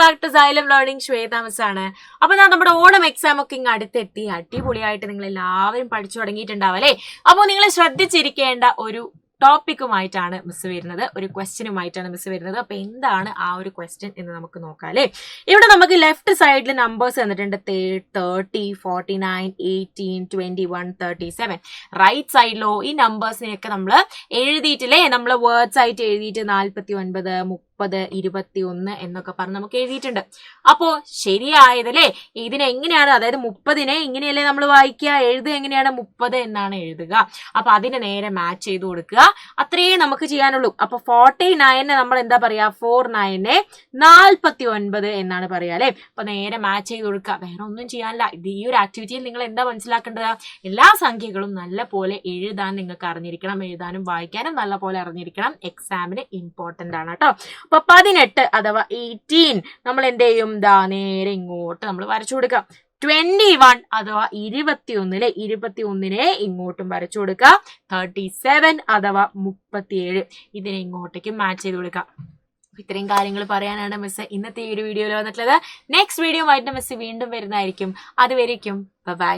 Back to Xylem learning. Shwetha miss ആണ്. അപ്പൊ ഞാൻ നമ്മുടെ ഓണം എക്സാം ഒക്കെ ഇങ്ങ് അടുത്തെത്തി. അടിപൊളിയായിട്ട് നിങ്ങൾ എല്ലാവരും പഠിച്ചു തുടങ്ങിയിട്ടുണ്ടാവും അല്ലേ? അപ്പോൾ നിങ്ങൾ ശ്രദ്ധിച്ചിരിക്കേണ്ട ഒരു ടോപ്പിക്കുമായിട്ടാണ് മിസ് വരുന്നത്, ഒരു ക്വസ്റ്റ്യനുമായിട്ടാണ് മിസ് വരുന്നത്. അപ്പൊ എന്താണ് ആ ഒരു ക്വസ്റ്റ്യൻ എന്ന് നമുക്ക് നോക്കാം അല്ലേ? ഇവിടെ നമുക്ക് ലെഫ്റ്റ് സൈഡിൽ നമ്പേഴ്സ് തന്നിട്ടുണ്ട് 30, 49, 18, 21, 37. റൈറ്റ് സൈഡിലോ ഈ നമ്പേഴ്സിനെയൊക്കെ നമ്മൾ എഴുതിയിട്ടില്ലേ, നമ്മൾ വേർഡ്സ് ആയിട്ട് എഴുതിയിട്ട് 49, 30, 21 എന്നൊക്കെ പറഞ്ഞ് നമുക്ക് എഴുതിയിട്ടുണ്ട്. അപ്പോ ശരിയായതല്ലേ? ഇതിനെങ്ങനെയാണ്, അതായത് 30-നെ ഇങ്ങനെയല്ലേ നമ്മൾ വായിക്കുക, എഴുതുക എങ്ങനെയാണ്? 30 എന്നാണ് എഴുതുക. അപ്പൊ അതിന് നേരെ മാച്ച് ചെയ്ത് കൊടുക്കുക. അത്രയേ നമുക്ക് ചെയ്യാനുള്ളൂ. അപ്പൊ 49-നെ നമ്മൾ എന്താ പറയാ? 49-നെ 49 എന്നാണ് പറയാ അല്ലെ? അപ്പൊ നേരെ മാച്ച് ചെയ്ത് കൊടുക്കുക. വേറെ ഒന്നും ചെയ്യാനില്ല. ഇത് ഈ ഒരു ആക്ടിവിറ്റിയിൽ നിങ്ങൾ എന്താ മനസ്സിലാക്കേണ്ടത്? എല്ലാ സംഖ്യകളും നല്ല പോലെ എഴുതാൻ നിങ്ങൾക്ക് അറിഞ്ഞിരിക്കണം. എഴുതാനും വായിക്കാനും നല്ല പോലെ അറിഞ്ഞിരിക്കണം. എക്സാമിന് ഇമ്പോർട്ടന്റ് ആണ് കേട്ടോ. അപ്പൊ 18 അഥവാ 18 നമ്മൾ എന്ത് ചെയ്യും? നേരെ ഇങ്ങോട്ട് നമ്മൾ വരച്ചു കൊടുക്കാം. 21 അഥവാ 21-ലെ 21-നെ ഇങ്ങോട്ടും വരച്ചു കൊടുക്കുക. 37 അഥവാ 37 ഇതിനെ ഇങ്ങോട്ടേക്കും മാച്ച് ചെയ്ത് കൊടുക്കാം. ഇത്രയും കാര്യങ്ങൾ പറയാനാണ് മിസ് ഇന്നത്തെ ഈ ഒരു വീഡിയോയിൽ വന്നിട്ടുള്ളത്. നെക്സ്റ്റ് വീഡിയോ ആയിട്ട് മിസ് വീണ്ടും വരുന്നതായിരിക്കും. അതുവരേക്കും ബൈ.